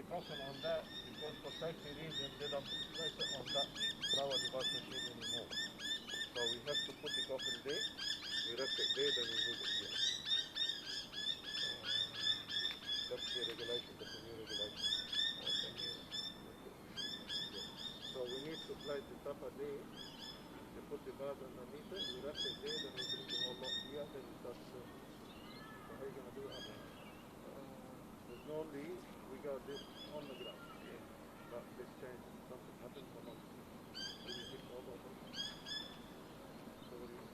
the coffin on that because for safety reasons they don't place it on that flower device machine anymore. So we have to put the coffin there, we rest it there, then we move it here. That's the regulation, that's the new regulation. So we need to place the tapa there, we put the vase underneath it, we rest it there, then we bring the whole lot here, then we start serving. So how are you going to do it? There's no leaves, we got this on the ground. Yeah. But this changes, something happens, come on. We hit all of them. So what do you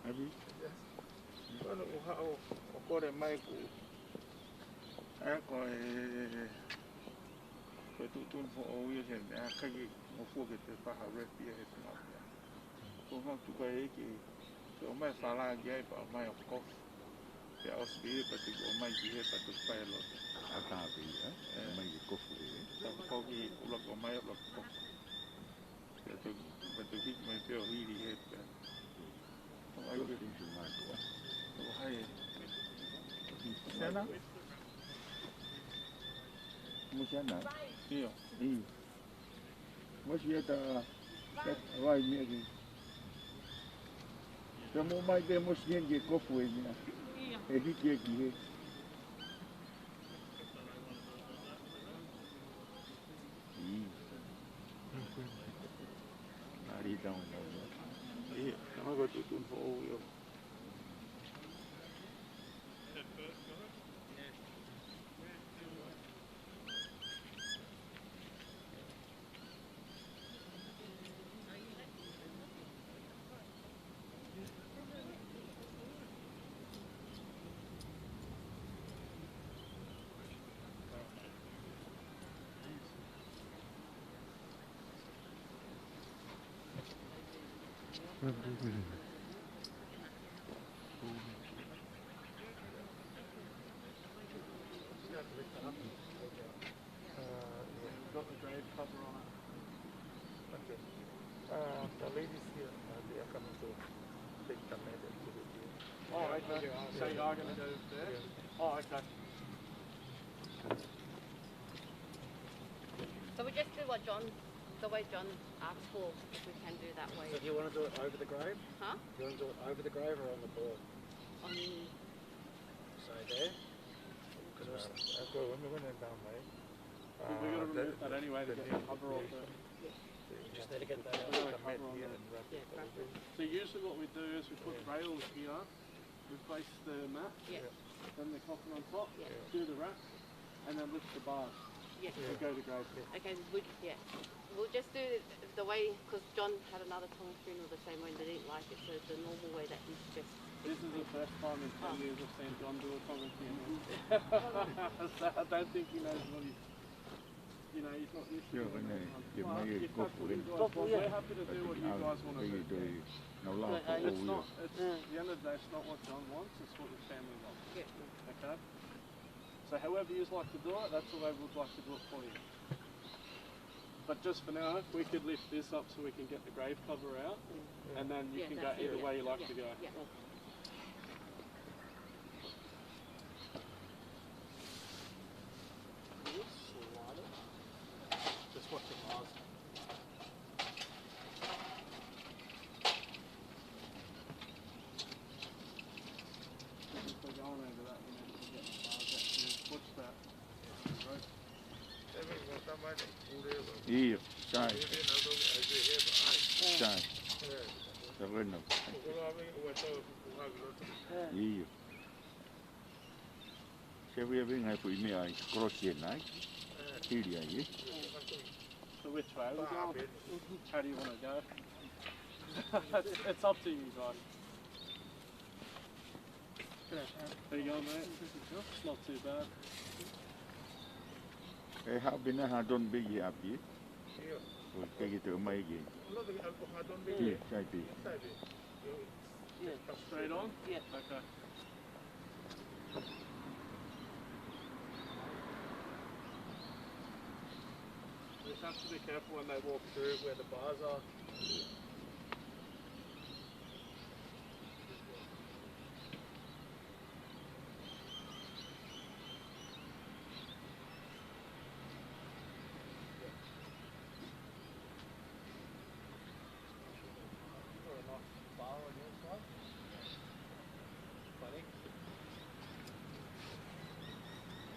Abi? Bueno, occorre mai ku Ecco, per tutto un po' io c'è anche che non fu che te fa a repia e se no. Come tu vai che ormai fa la ghiaiba, ormai ho cof. Che ho spiegato perché ormai ci è per tutto quello. A capi, ormai che cofu è. Pochi uno ormai lo cof. Che tu per tu che mi più lì è per. Ormai che Quindi il marco. hai. Sena? Musana? Io. Mas ia da vai mesmo. Tamo mais de mosquinha de cofu é minha. É de que aqui é. Ali dá Io, non ho tutto un po' io. got the grave cover on it. Okay. The ladies here, they are coming to take the med and put it here. Oh, okay. So you are going to go there? Yeah. Oh, okay. So we just do what the way John asked for, if we can do that way. So do you want to do it over the grave? Huh? Do you want to do it over the grave or on the board? On So there? Because Okay, when we went down, right? we're going to remove that anyway to get the cover off it. Just need to get that out. Put the Cover med on here there. and wrap yeah, it right. over. So usually what we do is we put rails here, replace the mat, Yeah. then the coffin on top, Yeah. do the wrap, and then lift the bars. Yeah. We go to grave. Okay, we'll just do the way, because John had another Tonga funeral the same way and they didn't like it, so the normal way that he's just... This is the first time in 10 years I've seen John do a common funeral. So I don't think he knows what he's... You know, he's not used to Sure, doing no, it. you Well, may if that's what you guys Coffee, want, yeah. we're happy to do what you guys want to do. No laugh It's not, all it's, at the end of the day, it's not what John wants, it's what his family wants. Yeah. Okay? So however you'd like to do it, that's the way we'd like to do it for you. But just for now, we could lift this up so we can get the grave cover out, and then you Yeah, can go that's it, either yeah. way you like Yeah, to go. yeah. Just watch the bars. If we're going over that, we need to get the bars out. Just watch that. Right. Io, sai, Yeah. sai. Terreno. Io. Se vi avete hai poi mi hai crocchie nai. Tiri ai. So which way are we going? How do you want to go? It's up to you guys. There you go, mate. It's not too bad. E ha bina ha don be ye api. O ke ki te mai ge. Ti, sai ti. Straight on? Yeah. Okay. You just have to be careful when they walk through where the bars are.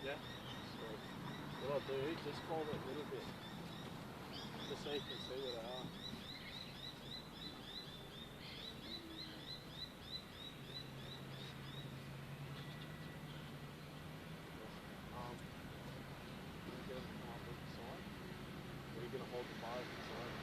Yeah. So what I'll do, just hold it a little bit, just so you can see where they are. You're going to hold the bars inside.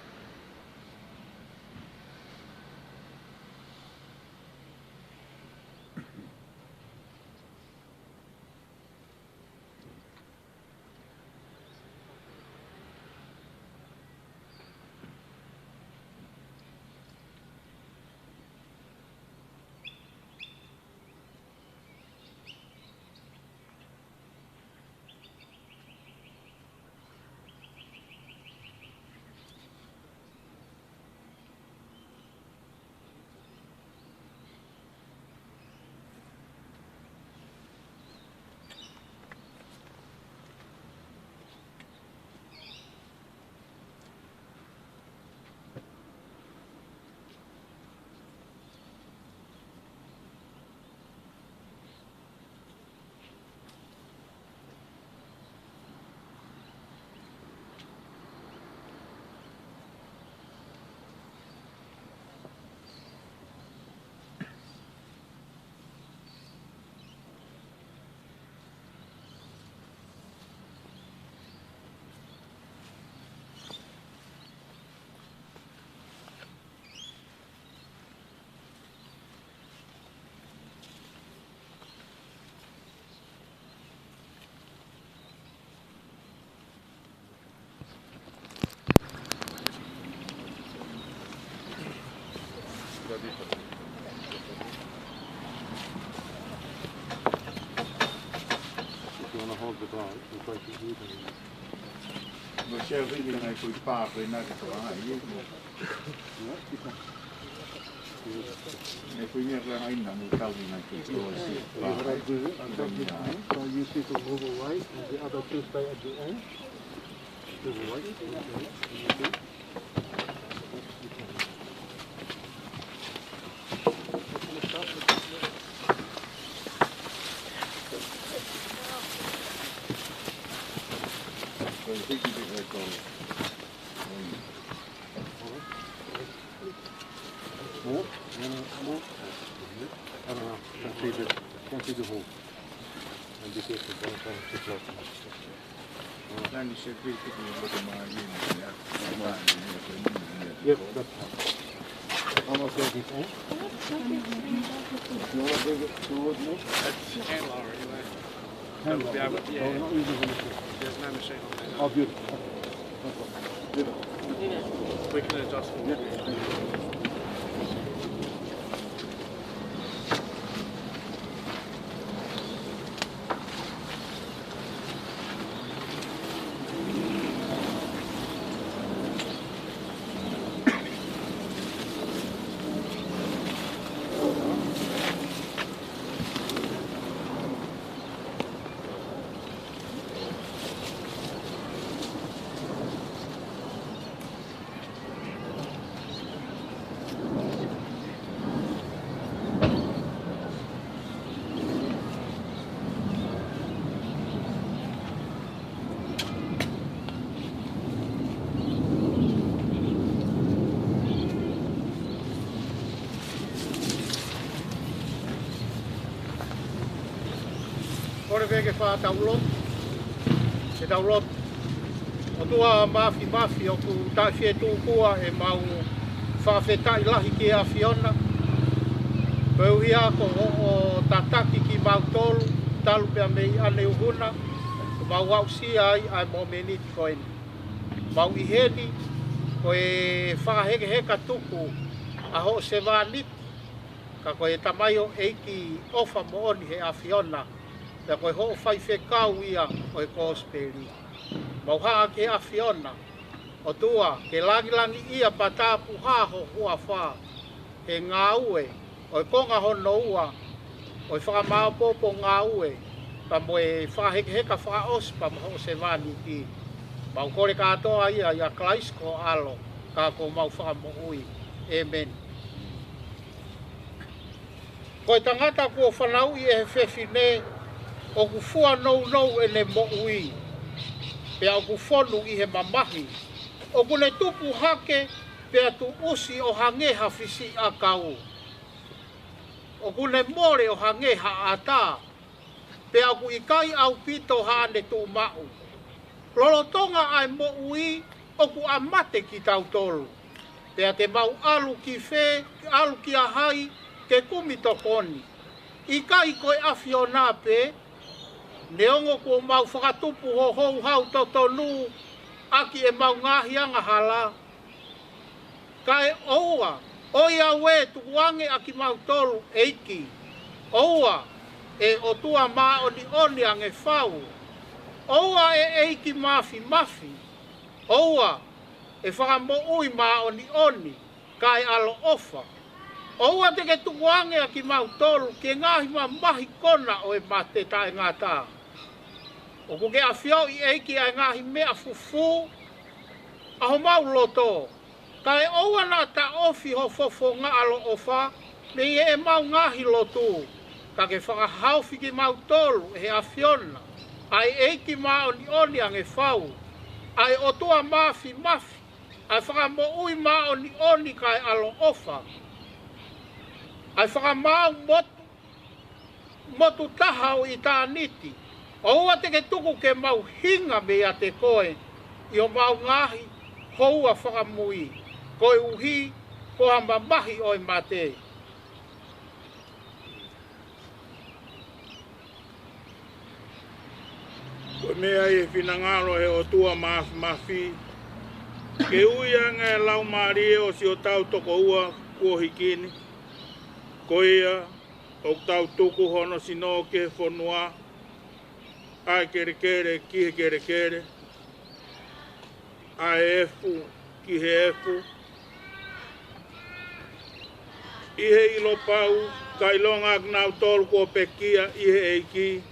If you want to hold the bar, you try to do it. Rồi xe với cái này tôi pa với nó cái đó hay gì nếu như là anh làm một tàu thì này thì tôi sẽ What I do, I take this one, so you people move away, and the other two stay at the end. Move away, okay. rồi cái gì vậy rồi Move, move. I don't know, can't see the hole. And be careful, don't come too close. đang đi xe buýt cái gì mà gì này Yep, that's fine. Almost like this, eh? You want to bring it towards me? That's hand lower anyway. Hand We'll be able- Oh, yeah. not using the machine. There's no machine on there. Oh, beautiful. No problem. Beautiful. We can adjust for Yeah. Ore vege wha taulo, e taulo, o tua mafi o ku tawhie tūkua e mau whawhetai lahi ki a Fiona. Pau hia ko o tataki ki mau tolu, talu pia mei ane uhuna, ko mau au sia ai mo meniti ko eni. Mau iheni, ko e whahege heka tuku a ho se wāniti, ka ko e tamaio eiki ofa mo oni he a Fiona. Pea koe ho whai whekau ia o e kōsperi. Mauhaa ke a Fiona, o tua ke langilangi ia patapu haho hua wha. He ngā ue, o e konga hono ua, o e whakamao popo ngā ue, pa mo e whaheke wha ospa ma ho se wani ki. Mau kore katoa ia klaisko alo, ka ko mau whakamo ui. Amen. Koe tangata kua whanau i e he whewhine, o ku fua nou e ne mo ui. Pea o ku fonu i he mamahi. O ku ne tupu hake pea tu usi o hangeha fisi a kau. O ku ne more o hangeha a tā. Pea ku ikai au pito haane tu mau. Lolotonga ai mo ui o ku amate ki tau tolu. Pea te mau alu ki fe, alu ki ahai, ke kumi tokoni. Ikai koe awhio nā pe, neongo ko mau whakatupu ho hou hau totonu, aki e mau ngahi anga hala. Kai oua, oia we tukuange aki mau tolu eiki. Oua, e o tua maa oni ange whau. Oua e eiki mafi. Oua, e whakamo ui maa oni, kai alo ofa. Oua te ke tukuange aki mau tolu, ke ngahi mahi kona o e mate tae ngata. O ku ke awhio i eiki ai ngahi mea fufu, aho mau loto. Kai oua na ta ofi ho fofo ngā alo ofa, me i e mau ngahi lotu. Ka ke whakahauwhi ki mau tolu he awhiona. Ai eiki maa oni ange whau. Ai o tua mafi. Ai whakamo ui maa oni kai alo ofa. Ai whakamau motu tahau i tā niti. Oua te ke tuku ke mau hinga mea te koe. I o mau ngahi houa whakamui. Koe uhi, ko hamba mahi oi mate. Ko mea e whinangaro he o tua mafi. Ke ui anga e lau marie o si o tau toko ua kua hikini. Ko ia, o tau tuku hono sino ke whanua. Ai kere, ki he kere. Ai efu, ki he efu. I he ilo pau, kai longa nau tolu ko pekia i he eiki.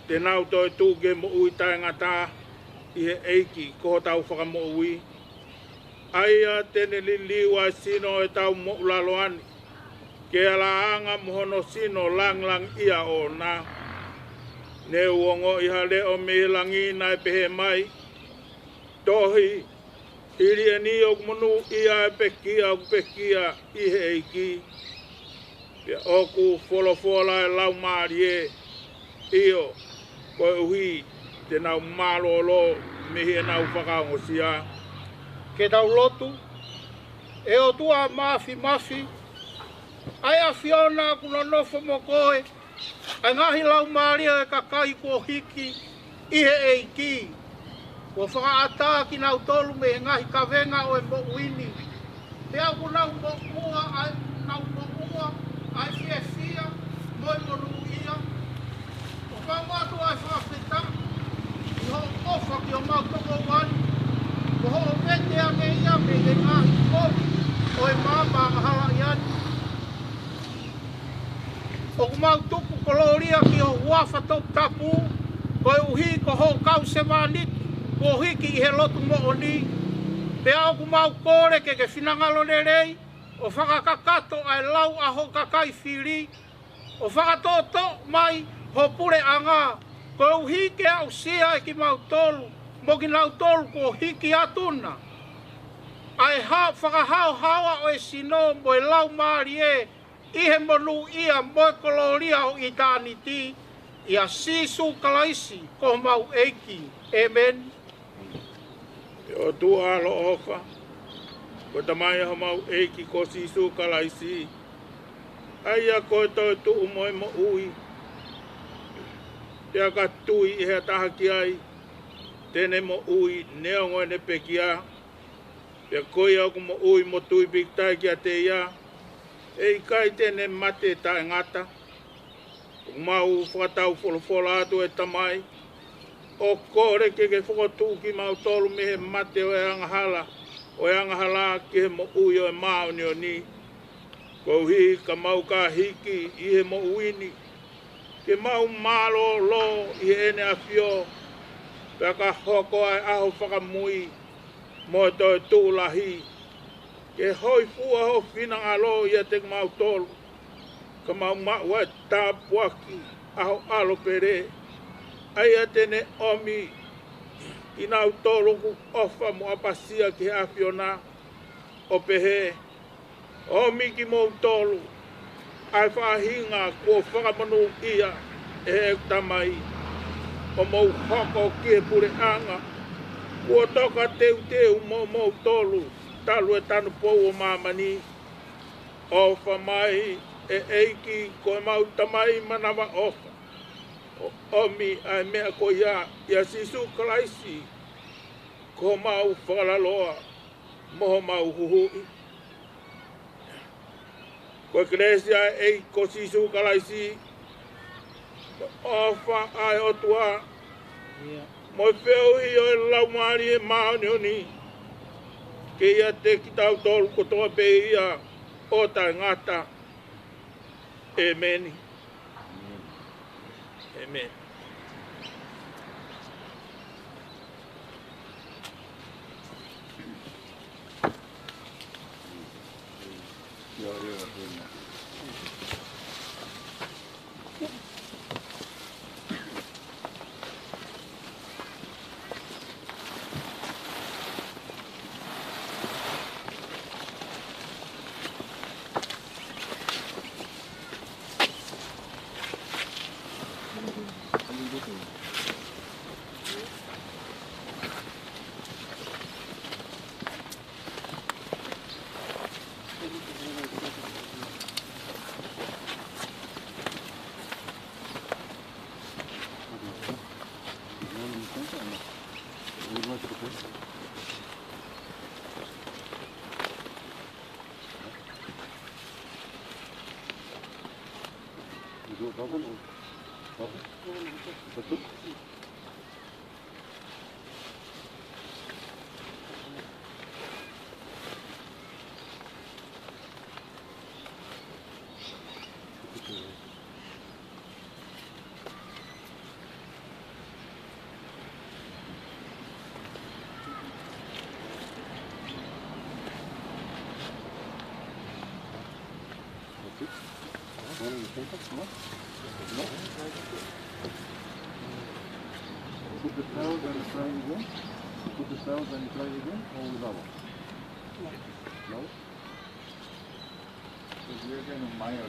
Te nau toi tūke mo ui tae ngata i he eiki ko tau whakamo ui. Aia tene liliwa sino e tau mo ulaloani. Ke ala anga mohono sino lang ia o na. Ne uongo iha leo mihilangi nai pehe mai. Tohi, hiri e ni o monu ia e pekia i he eiki. Pia oku folofola e lau marie io. Koe uhi te nau malolo mihi e nau whakaongo sia. Ke tau lotu, e o tua mafi. Ai a whiona kuna nofo mo koe. Ai ngahi lau maria e kakai ko hiki i he eiki. Ko whakaata ki nau tolu me he ngahi kawenga o e mo uini. Pea ku nau mo ua, ai fia, moi monu ia. O whamatu ai whakawhita, i ho ofa ki o mau toko wani. Ko ho o vete ange ia me he ngahi komi o e mama hala i ani. O ku mau tuku koloria ki o wafa tau tapu, ko e uhi ko ho kau se maniti, ko hiki i he lotu mo oni. Pea o ku mau kore ke whinangalo nerei, o whakakakato ai lau aho kakai whiri, o whakatoto mai ho pure anga, ko e uhi ke au sia e ki mau tolu, mo ki nau tolu ko hiki atuna. Ai whakahao hawa o e sino mo e lau maari e, i he monu ia moe koloria o i tāniti, ia sisu kalaisi ko mau eiki. Amen. O tua alo ofa, ko tamai ho mau eiki ko sisu kalaisi. Aia ko toi tu umoe mo ui. Tea ka tui i he tahaki ai, tene mo ui neongo ne pekia. Pea koi au ko mo ui mo tui piktai kia te ia. Ei kai tene mate tae ngata. Mau whakatau wholofola atu e tamai. O kore ke whakatū ki mau tolu me he mate o e angahala. O e angahala ki he mo ui o e maoni o ni. Ko hi ka mau ka hiki i he mo uini. Ke mau malo lo i he ene a whio. Pea ka hoko ai aho whakamui. Mo toi tūlahi. Ke hoi fua ho whina alo i a te mau tolu. Ka mau maua e tāpuaki. aho alo pere. Ai atene omi ina utoloku ofa mo apasia ki afiona o pehe. Omi ki mo utolu. Ai whahinga kua whakamanu ia e tamai. O mau hoko ki pure anga. Kua toka teu mo utolu. Talu e tanu pou o mamani. Ofa mai e eiki koe mau tamai manawa ofa. Omi ai mea ko ia sisu kalaisi. Ko mau whakalaloa. Moho mau huhui. Ko kresia ei ko sisu kalaisi. Ofa ai otua. Moi feo hi o e laumari e maoni oni. Ke ia te ki tau tolu kotoa pe ia o tai ngata. Amen. Amen. Put the towels and try again. Put the towels and try again or without one? No? Pues yo que no mayo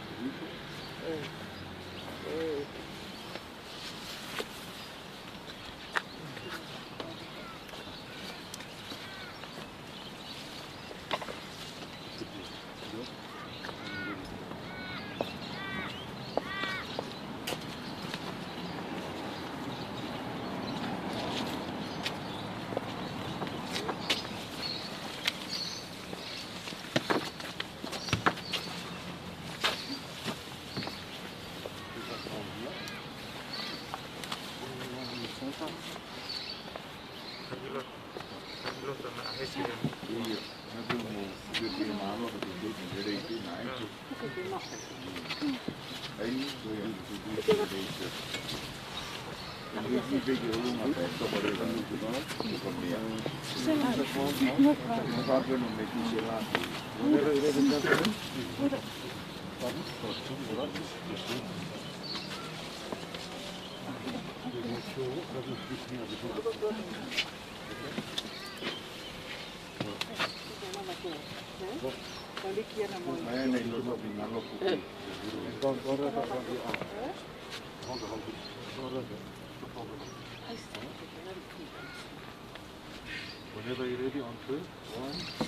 Whenever you're ready, on three.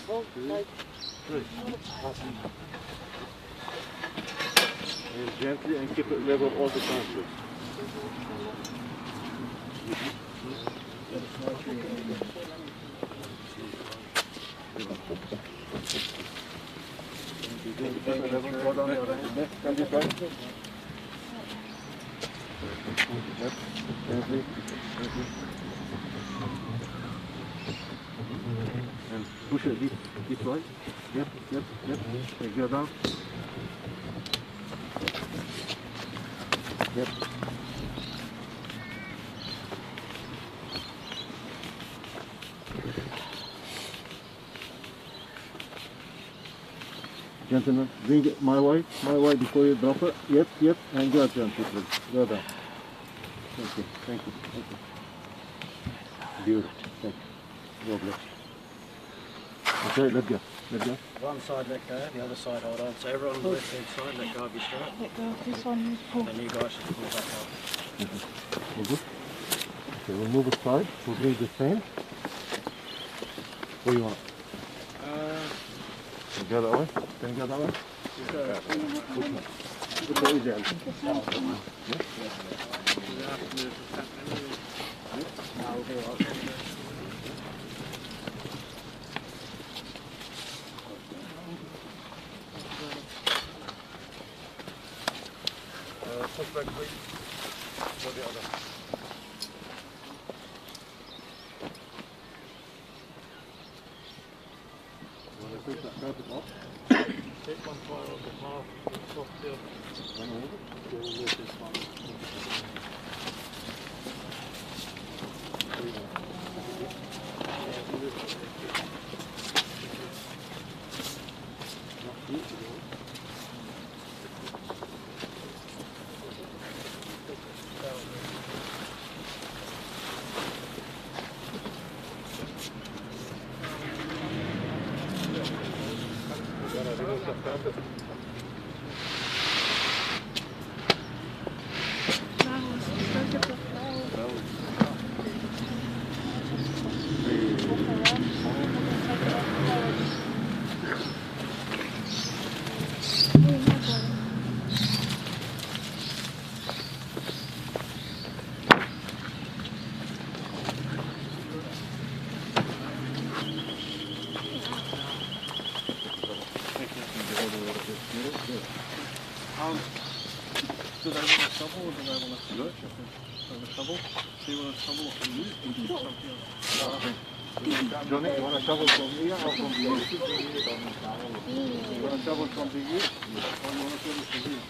1, 2, 3. And gently and keep it level all the time, please. Go down your right. Can you try? Left. Gently. And push it this way. Yep. Okay, go down. Yep. Gentlemen, bring it my way before you drop it. Yep, and go gently, please. Go down. Thank you. Beautiful, thank you. God bless. Okay, let go. One side let go, the other side hold on. So everyone on the left hand side, let go of your strap. Let go of this one. Pull. And you guys should pull back up. All good? Okay, we'll move aside. We'll bring the same. Where you want? Go that way? Can you go that way? Okay, easy. Push back, please. Go the other. You want to take that carpet off? Take one part of the half, it's off there. We'll move this one. Do they want a shovel or do they want a shovel? A shovel? Do you want a shovel or can you do something? Johnny, you want a shovel from here or from here? You want a shovel from here? Or you want a shovel from here?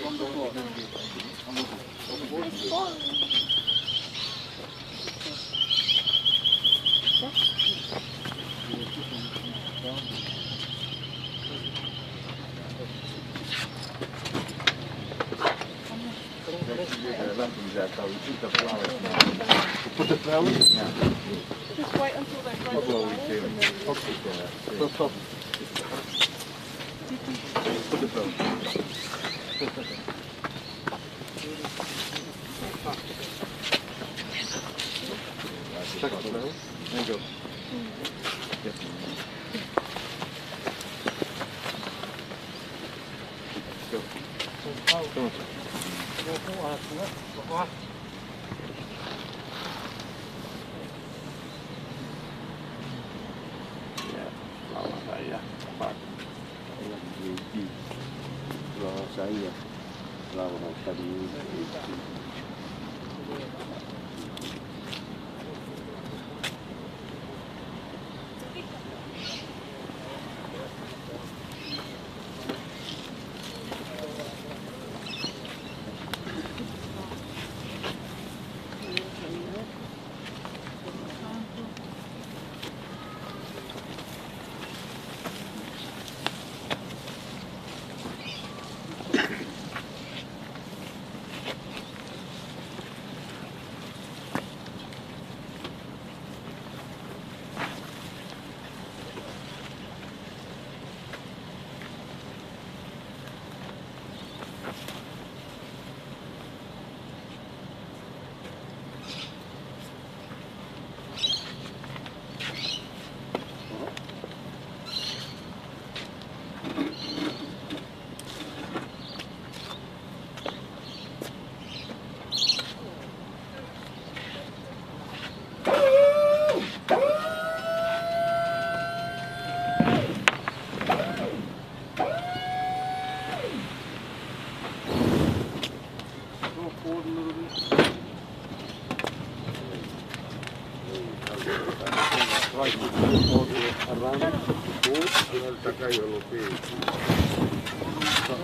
From the floor. On the floor. Put the flowers? Yeah. Just wait until they grow the flowers and then... Stop. Put the flowers. Check the flowers. And go. Yes. Go. Go.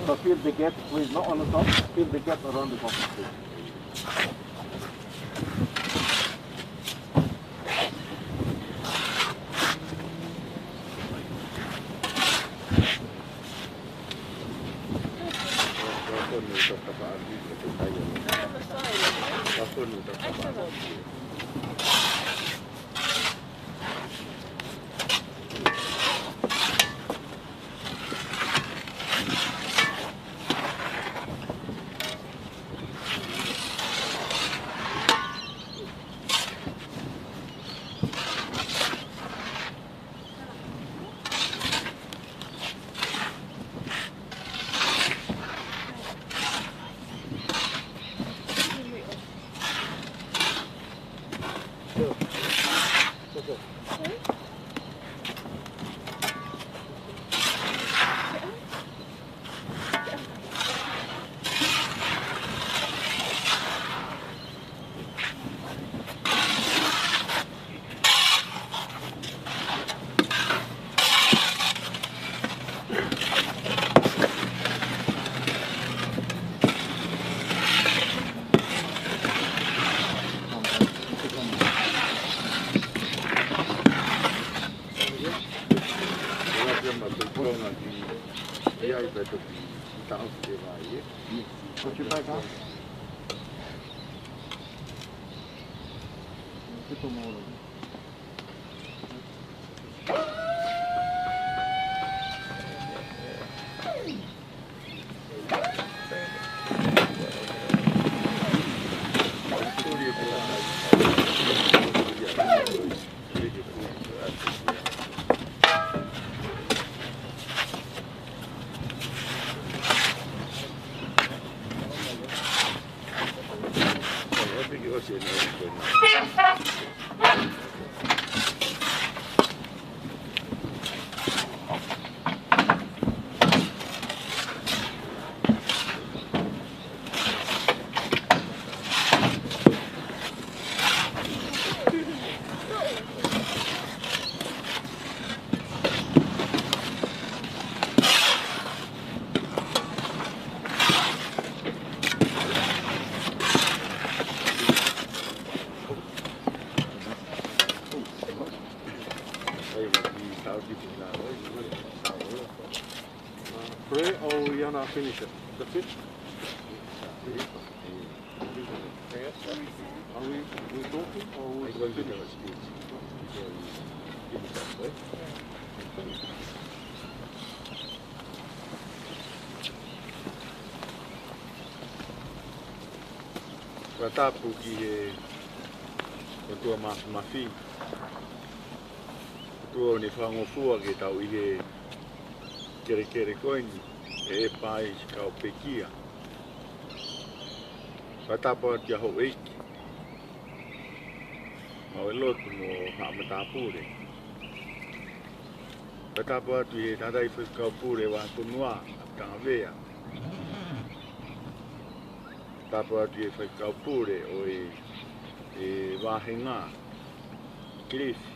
So fill the gap, please, not on the top, fill the gap around the bottom, please. ma pe konga ki ai pe to ki ta o te vai ko te vai ka te to mo finish it. The fish? Are we talking or we going to do a speech? Ratapu ki e tua mafi. Tua ni whangofua ke tau i he kere koini. E pai ka o pekia. Patapa tia ho eiki. Ma o lotu mo hamatapure. Patapa tu e tadai ka pure wa tunua tanga vea. Patapa tu e ka pure o e wahenga. Kirifi.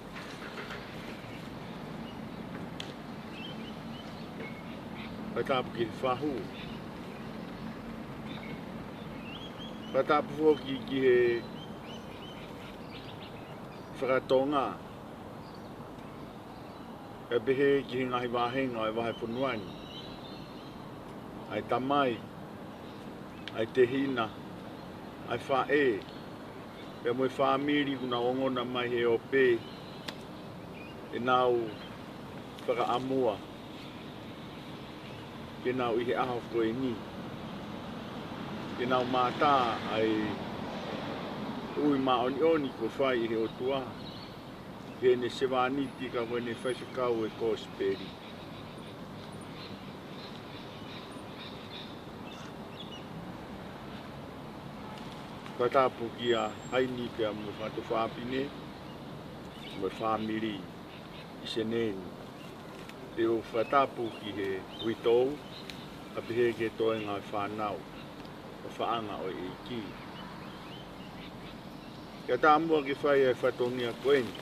Patapu ki whahu. Patapu hoki ki he whakatonga. E behe ki he ngahi wahenga e wahe punuani. Ai tamai. Ai tehina. Ai whae. E moe whamiri kuna ongona mai he ope. E nau whakaamua. Ke nau i he aho koe ni. Ke nau mātā ai ui maoni ko whai i he otua. Ke ne sewaniti ka wene whaiwhakau e kōsperi. Patapu ki a haini pia mo whatu whapine. Mo whamiri i seneni. Te o whatapu ki he witou, a pehe ke toe ngā whanau, o whaanga o e ki. Kia tā mua ke whai e whatongia koeni,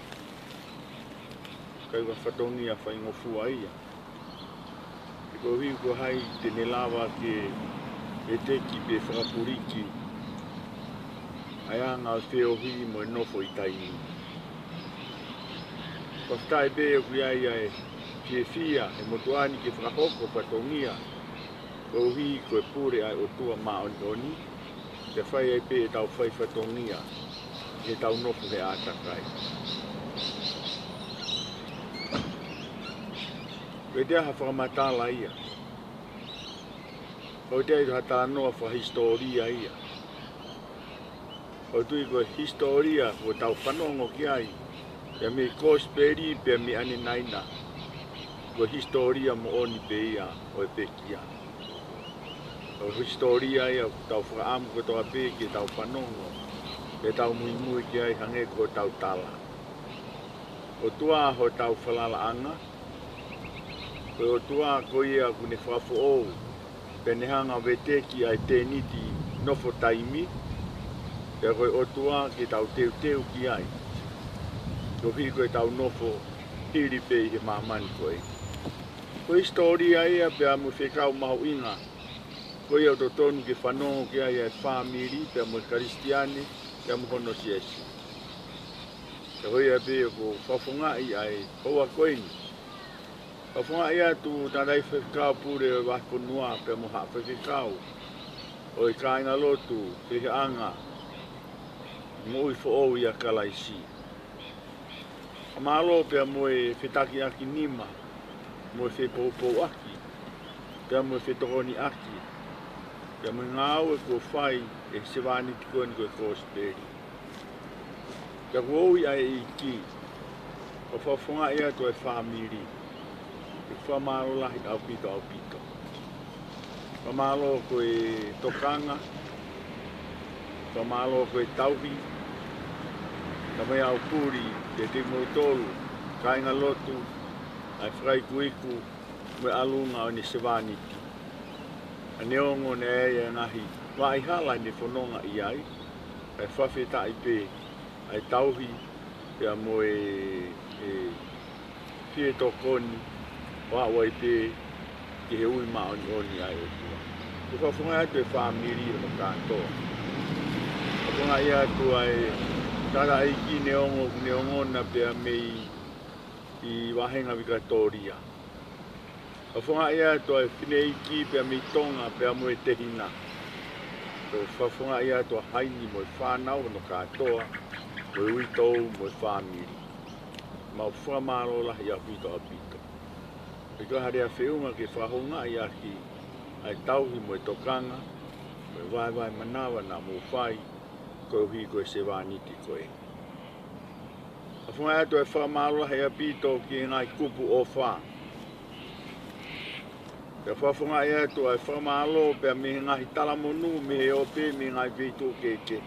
kai wa whatongia whai ngofua ia. Te ko hiu ko hai te nelawa ke e teki pe whakapuriki, ai anga o whio hui mo e nofo i taini. Ko whtai be o kui ai ai, ke fia e motuani ke whakahoko patongia ko hi ko pure ai o tua maoni te whai ai pe tau whai whatongia e tau nofu he atakai. Koe te aha whakamatala ia. Koe te aha hata noa wha historia ia. Koe tui koe historia o tau whanongo ki ai. Pea me kōsperi pea me ane naina. Ko historia mo oni pe ia o e pekia. O historia ia tau whakaamu ko tau ape ke tau whanongo. Ke tau mui ki ai hange ko tau tala. O tua ho tau whalala anga. Ko o tua ko ia kune whafo ou. Penehanga veteki ai teniti nofo taimi. Ke koe o tua ke tau teu ki ai. Ko hi koe tau nofo hiri pe i he mamani koe. Ko historia ia pea mo whekau mahu inga. Ko ia o tonu ke whanongo ki ai e whamiri, pea mo karistiane, pea mo hono siesi. Te hoi a pea ko whafonga i ai hoa koeni. O whunga ia tu tātai whekau pūre o wako nua pe mo haa whekau. O I kāinga lotu, whianga, mo I who ia kalaisi. Malo pe mo e whetaki aki nima, mo e whepopou aki, pe mo e whetokoni aki, pe mo ngāu e kua whai e sewani tikoani koe kōsperi. Pe kua ai I ki, o whawhunga ia tu e whamiri. E whamalo lahi au pito. Whamalo koe tokanga, whamalo koe tauhi, ka mai au puri, te te moutolu, kainga lotu, ai whai kuiku, me alunga o ni sewaniti. A neongo ne eia ngahi, wa ai hala ni whanonga I ai, ai whawheta I pe, ai tauhi, pia mo e fie tokoni, wa wai pe, ki he ui maoni ai o tua. Ku whawhunga atu e whamiri o kātoa. Whawhunga ia atu ai, tara ai ki neongo na pia mei I wahenga Victoria. Whawhunga ia atu ai whine ki pia mei tonga pia mo e tehina. Whawhunga ia atu a haini mo e whanau no kātoa, mo e uitou mo e whamiri. Mau whamaro lahi a pito. Pika hare a whiunga ke whahonga I aki, ai tauhi mo e tokanga, mo e vai manawa na mo whai, koe hui koe sewaniti koe. A whunga atu e whamalo hei a pito ki ngai kupu o wha. Te whawhunga e atu e whamalo pia me ngahi talamonu me he ope me ngai veitu keke.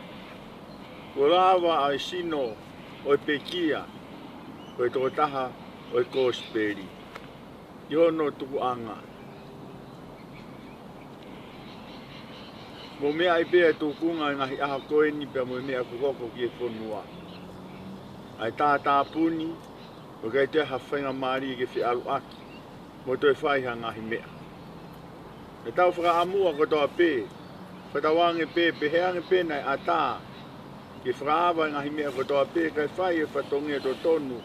Ko lawa ai sino o e pekia, o e tokotaha o e kōsperi. Iono tuku anga. Mo mea I pea tukunga ngahi aha koeni pia mo mea kukoko ki e whonua. Ai tā puni, o kai te hawhainga maari ke whi alu aki, mo toi whaiha ngahi mea. E tau whaka amua kotoa pē, whatawange pē, peheange pē nai a tā, ke whaawa ngahi mea kotoa pē, kai whai e whatonge to tonu,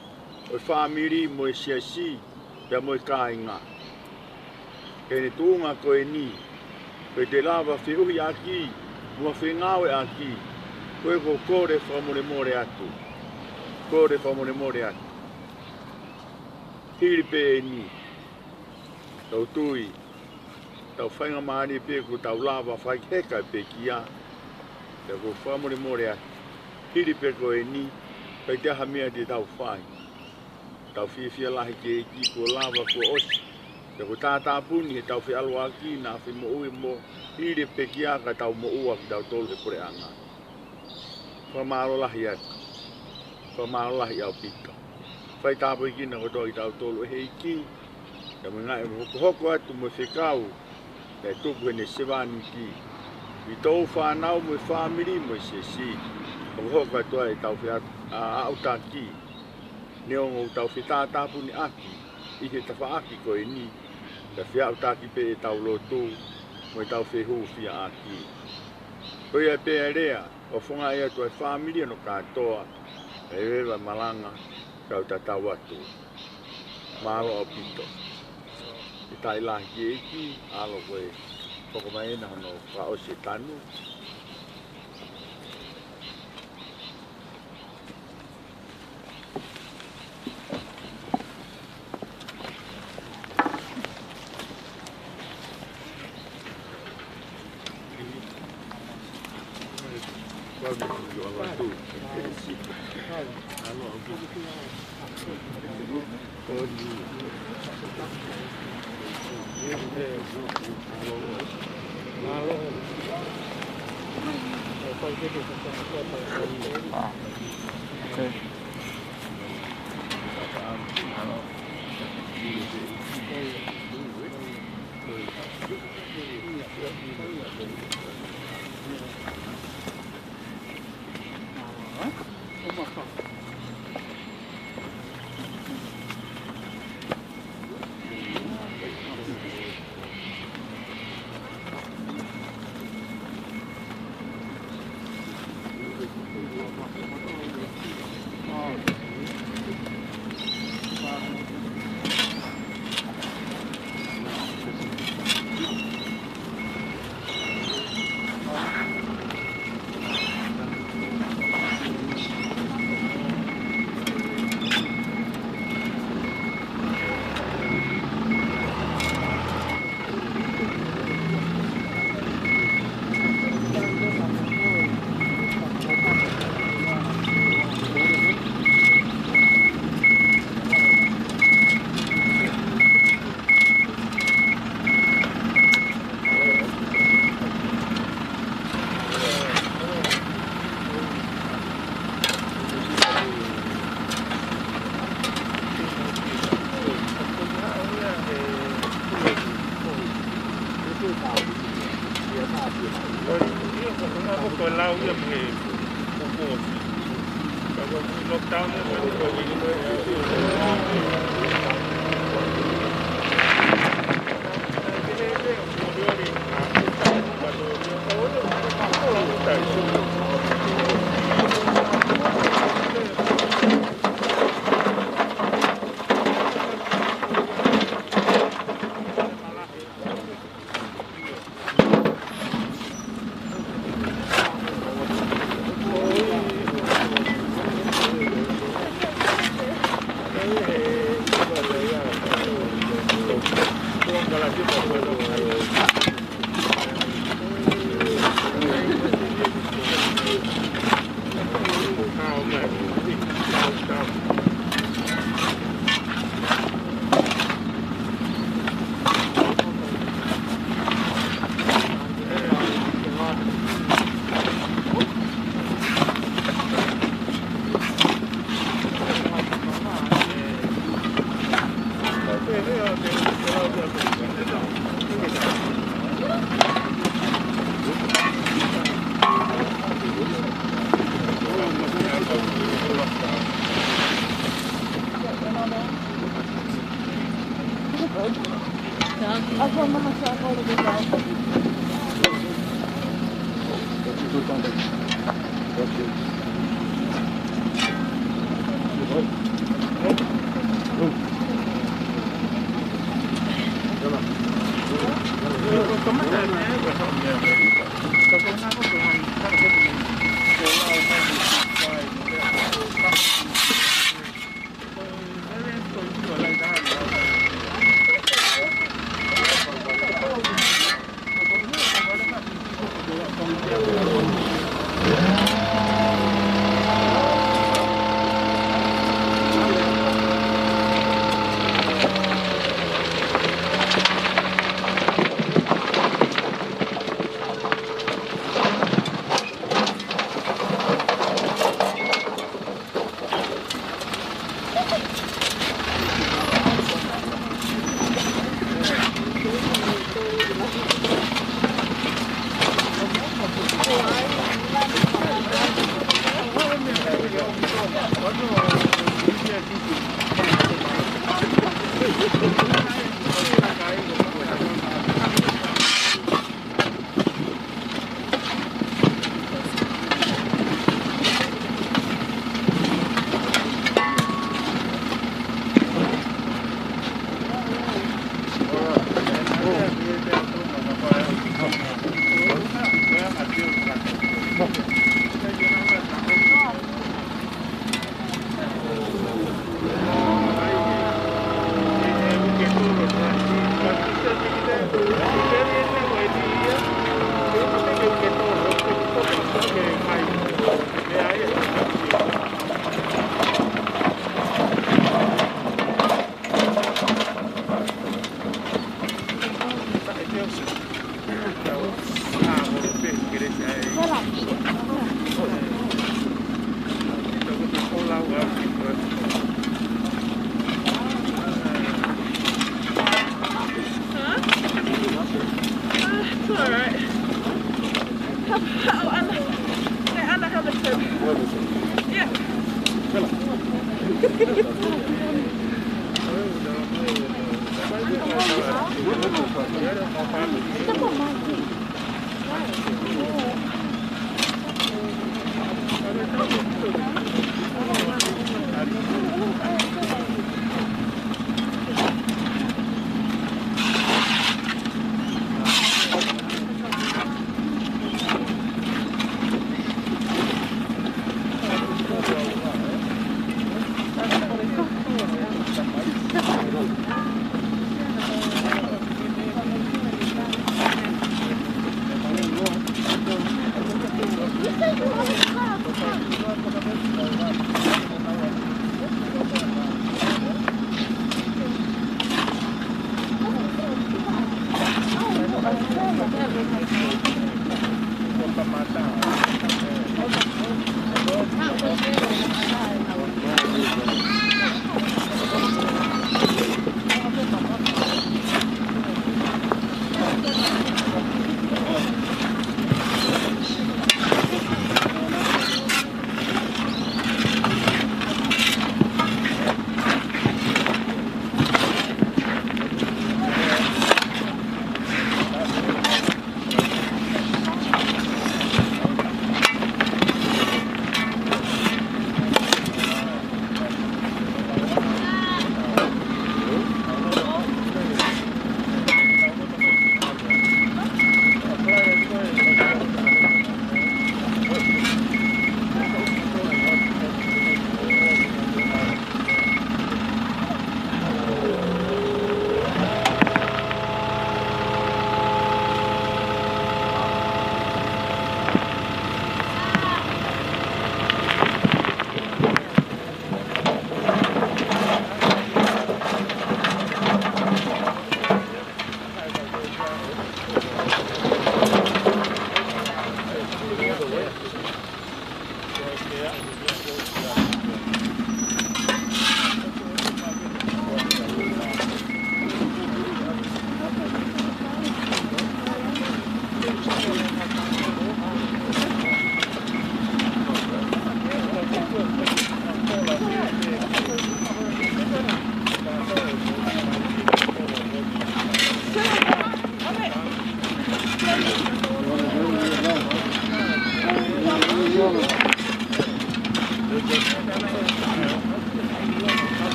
o whamiri mo e siasi, pia mo I kāinga. Kei ne tuunga koe ni, koe te lawa whiuhi aki, mua whengawe aki, koe ko kore whamore atu. Kore whamore atu. Hiri pē e ni, tau tui, tau whainga maani pē ko tau lawa whai heka pē kia, tau ko whamore atu. Hiri pē koe ni, kai te hamea te tau whai. Tau whiawhia lahi ke eki ko lava ko osi. Te ko tātā puni he tau whi alwa aki na whi mo ui mo hiri pekia ka tau mo ua ki tau tolu he kore anga. Whamaro lahi atu. Whamaro lahi au pika. Whai tāpo ikina ko tau I tau tolu he iki. Te mo ngai mo hoko atu mo whekau. Te tupu hene sewani ki. I tau whanau mo whamiri mo se si. Mo hoko atu ai tau whi au tā ki. Neongo tau whetā ni aki, I he tawha aki koe ni, ka whiau tāki pe e tau lotu, mo e tau whehu whia aki. Koe a pēa rea, o whunga ea tu e whamiria no kātoa, e rewa malanga, kau tatau atu. Malo o pito. I tai lahi ki eki, alo koe, whakamaena hono ka o se tanu. ia me kukosi. Kalau lockdown ni mesti bagi kita Ako mahasa ako ulit ako.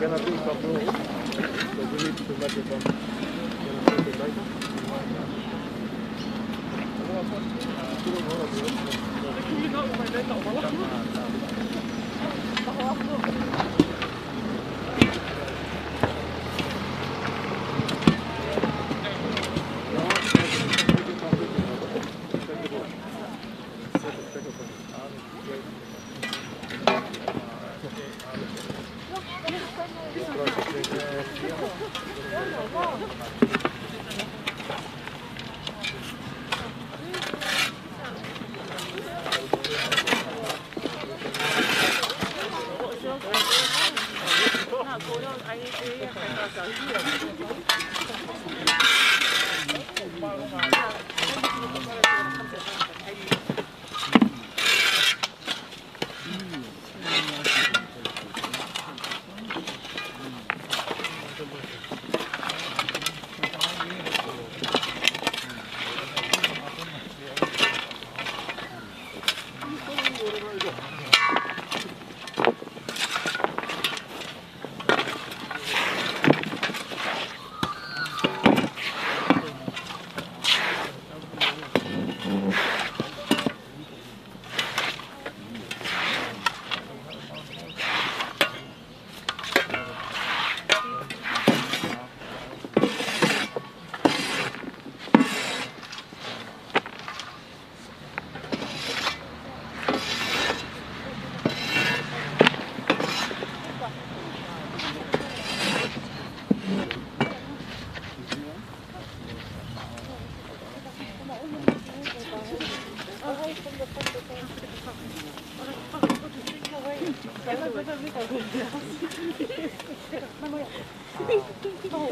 Can I do some rules? So we need to make it on. Can I make it later?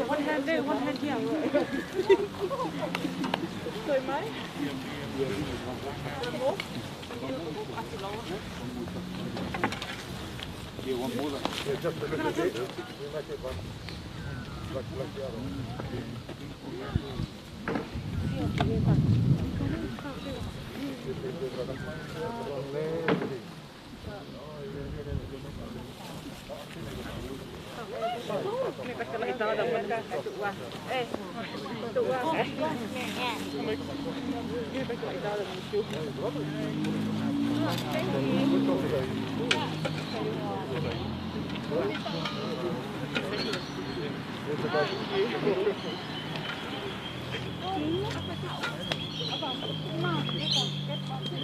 One hand there, one hand here. Cười mấy? Just a little bit. We make it one. Like the other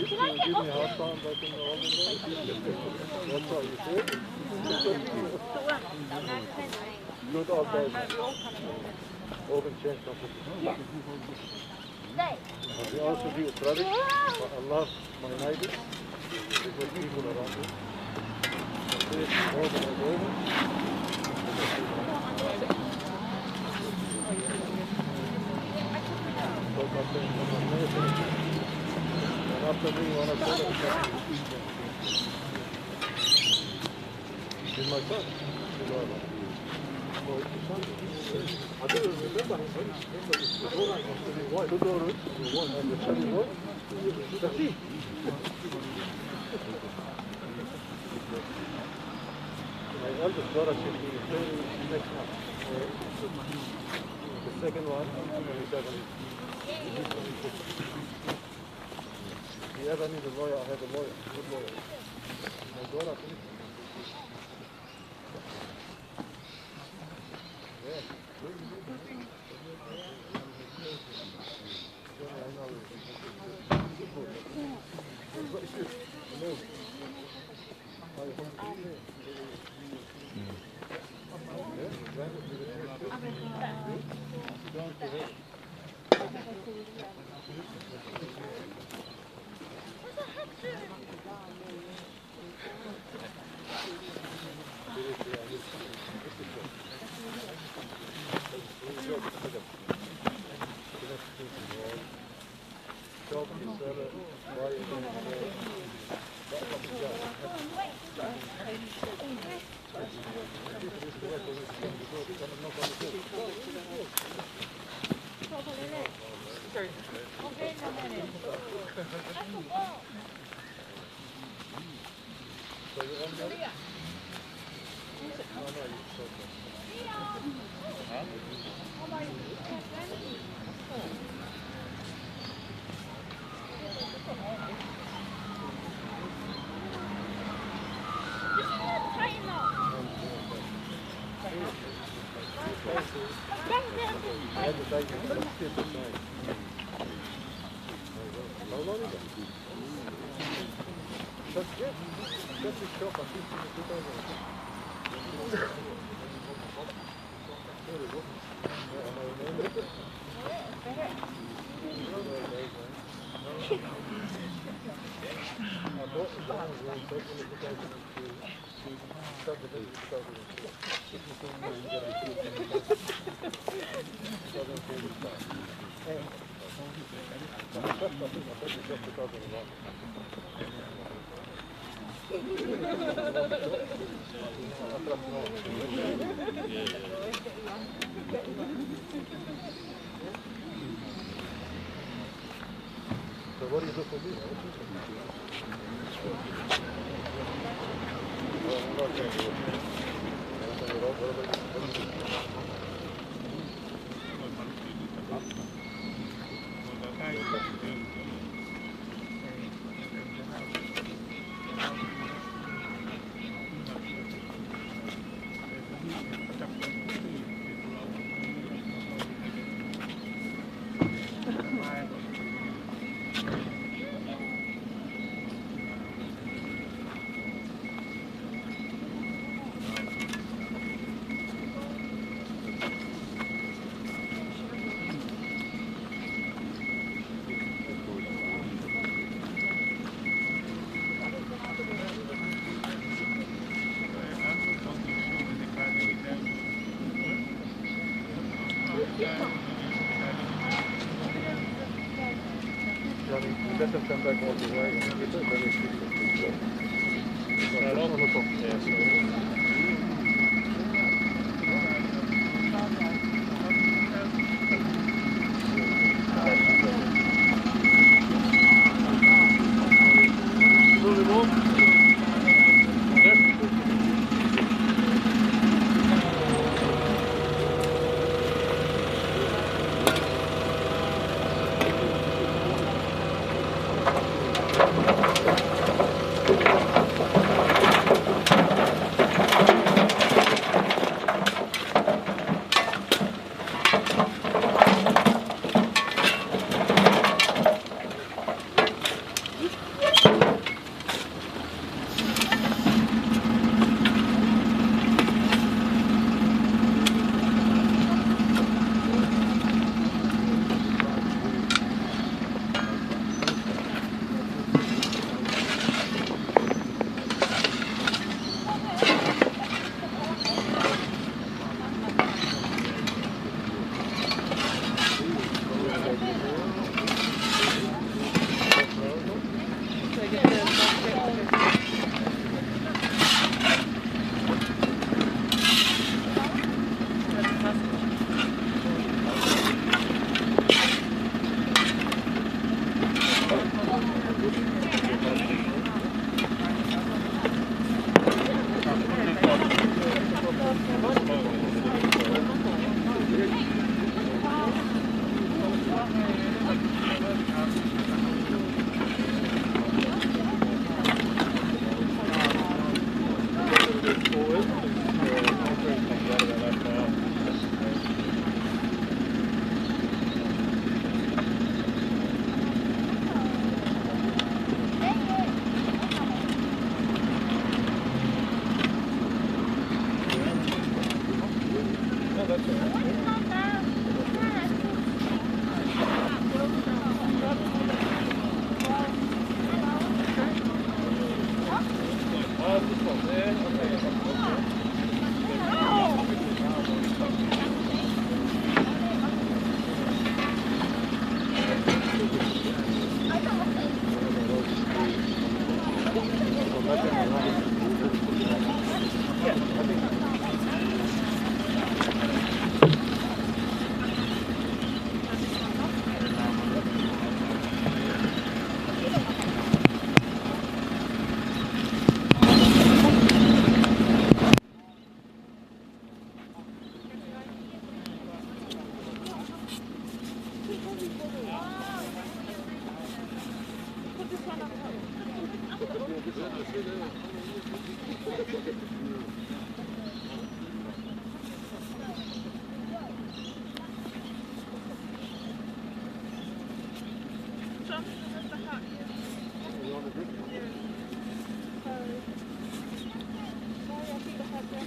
Give me a hard time breaking the organ there. What's all you said? Good all day. Organ change company. I'll be honest with you, it's rubbish, but I love my neighbours. There's good people around here. There's organ is organ. And after me, when I saw that, he's my son. I don't remember him. Why? Two daughters, one and the son was. That's it. My eldest daughter should be 30 next month. The second one, 27. If you ever need a lawyer, I have a lawyer, good lawyer. My daughter, yeah. Let them come back all the way and then it's on the top. Put this one up. John, there's the hat here. You want a drink? Sorry. Sorry, I think the hat there.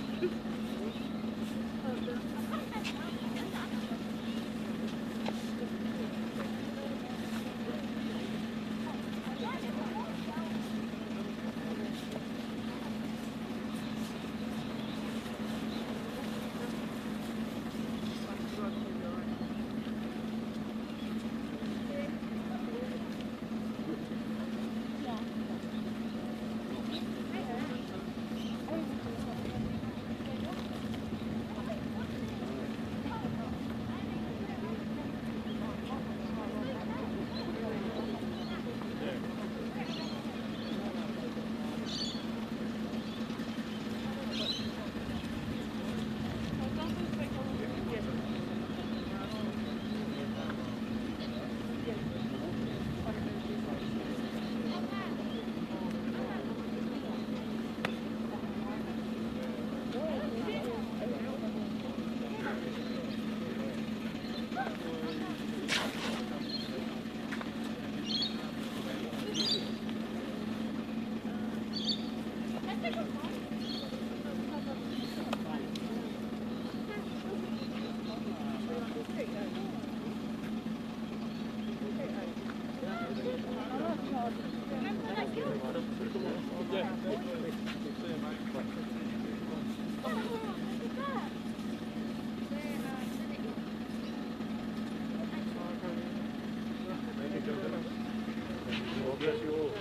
Bless you all.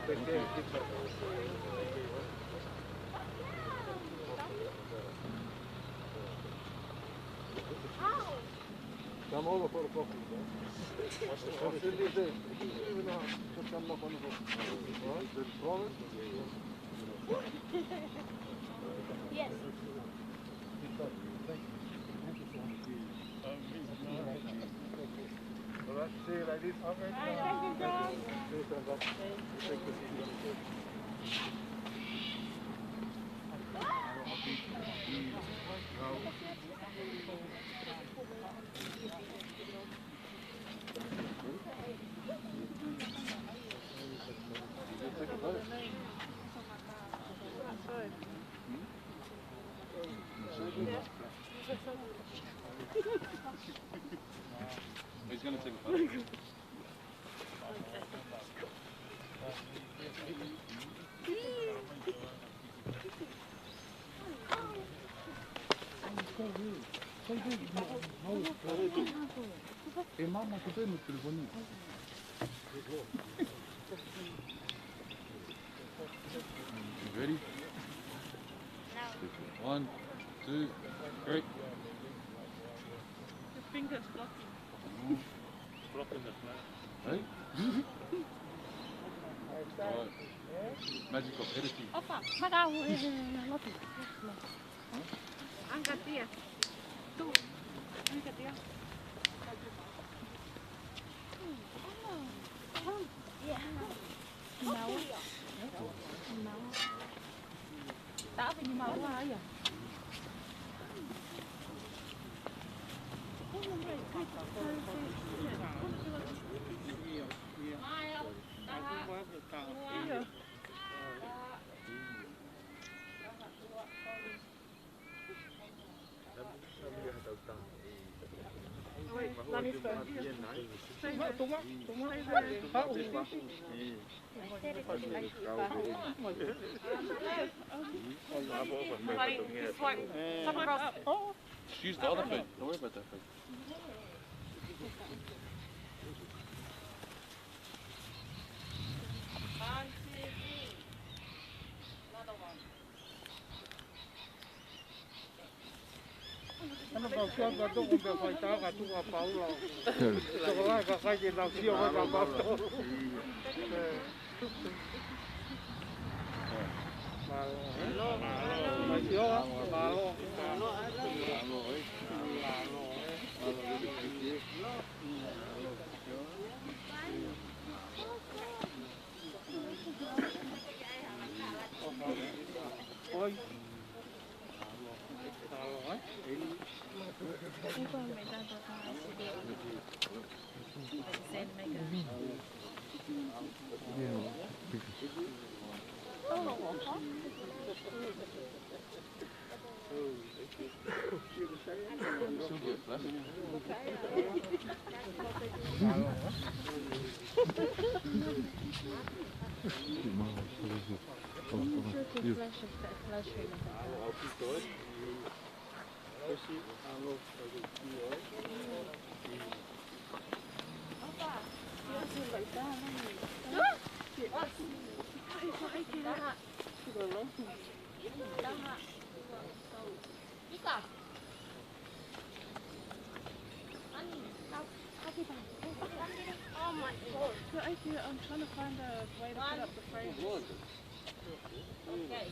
Take care. Keep safe. Come over for a coffee. I'll send you there. Even now, just come knock on the door. All right? Promise? Yes. All right, see you like this. Okay. Thank you, John. See you, Sandra. Take the seat. He's going to take a photo. Ready? No. 1, 2, 3. Your finger's blocking. Blocking the flag. Hey? Right. Magic of editing. Opa, para o lote. Anga tia. Tu. Anga tia. Máu. Máu. Đã vì máu quá à? Use the other foot. Don't worry about that foot. Ano ba siya ba to kung ba ta ka tu ka Paulo. So wala ka kaya na siya ka ba to. Malo. Masyo malo. Malo. Oh my God. I'm trying to find a way to put up the frame. Okay.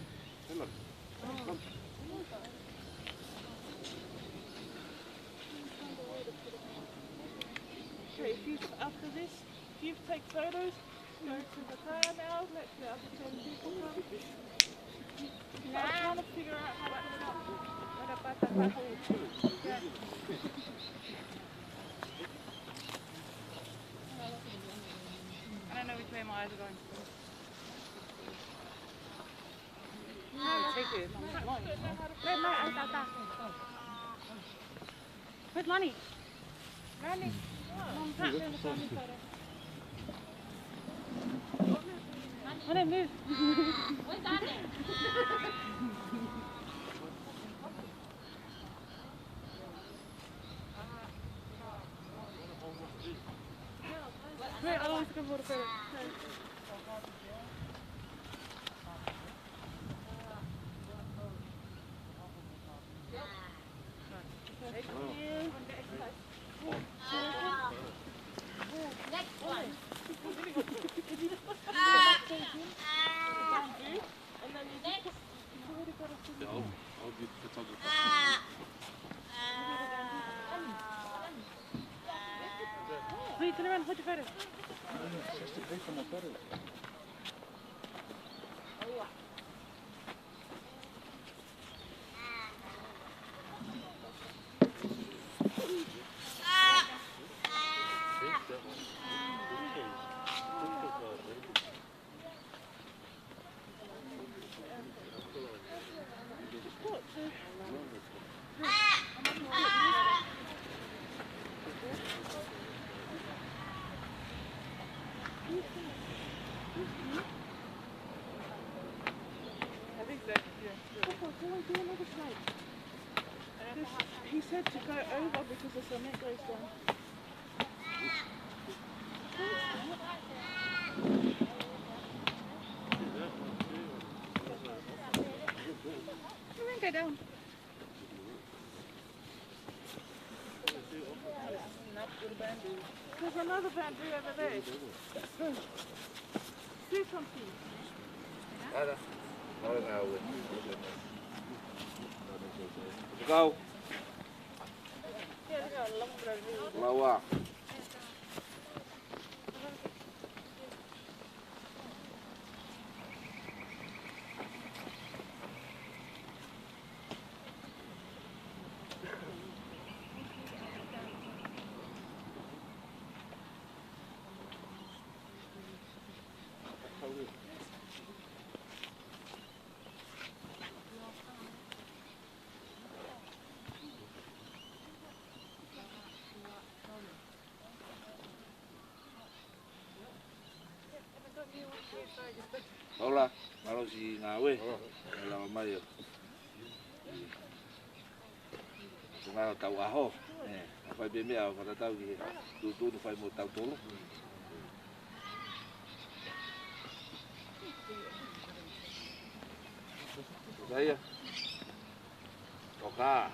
Okay, if you, after this, if you take photos, go to the car now, let the other 10 people come. I'm trying to figure out how to put up. What about the couple? Yeah. I don't know which way my eyes are going. No, take it. Where's Lonnie? Lonnie. Mom, back there in the family photo. Lonnie, move. Where's Annie? Wait, I want to go for the photo. Next one. I'll be the photographer. Wait, turn around, hold your photo. Just to pay for my photos. He said to go over because the cement goes down. You won't go down. There's another bamboo over there. Do something. Go. Lower. Hola, malo si ngawe. Hola mayo. Nga tau aho. Apa be me au kata tau ki tu fai mo tau tolo. Saya. Oka.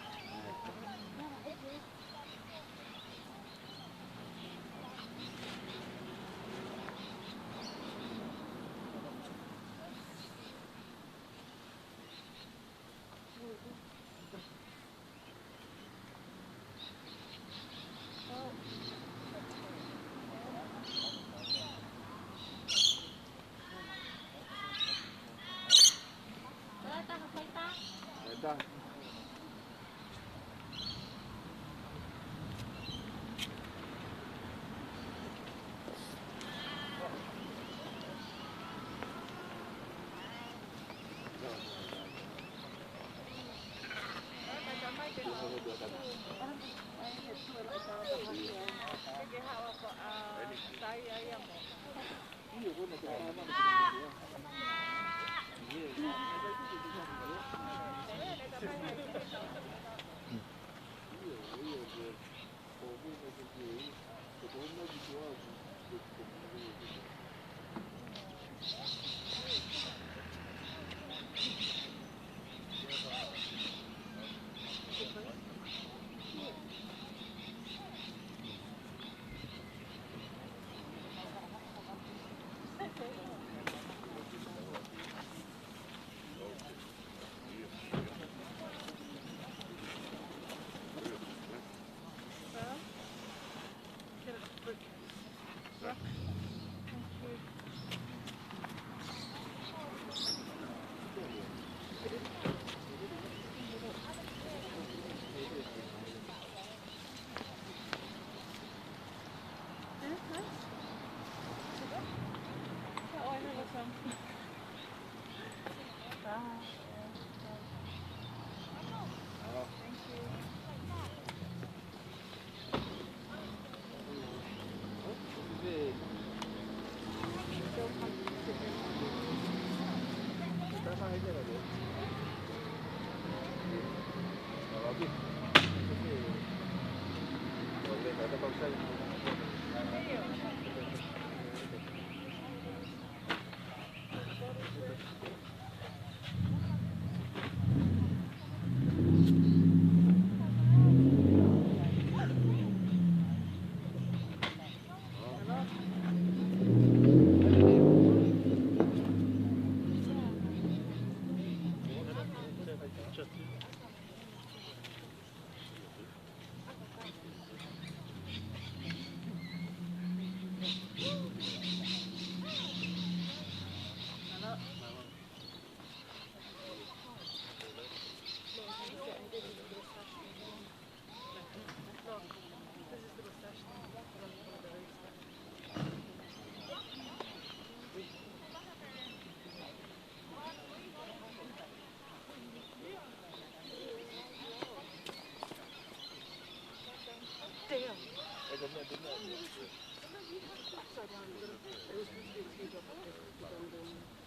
Upside down, it was supposed to be a teardrop up there, but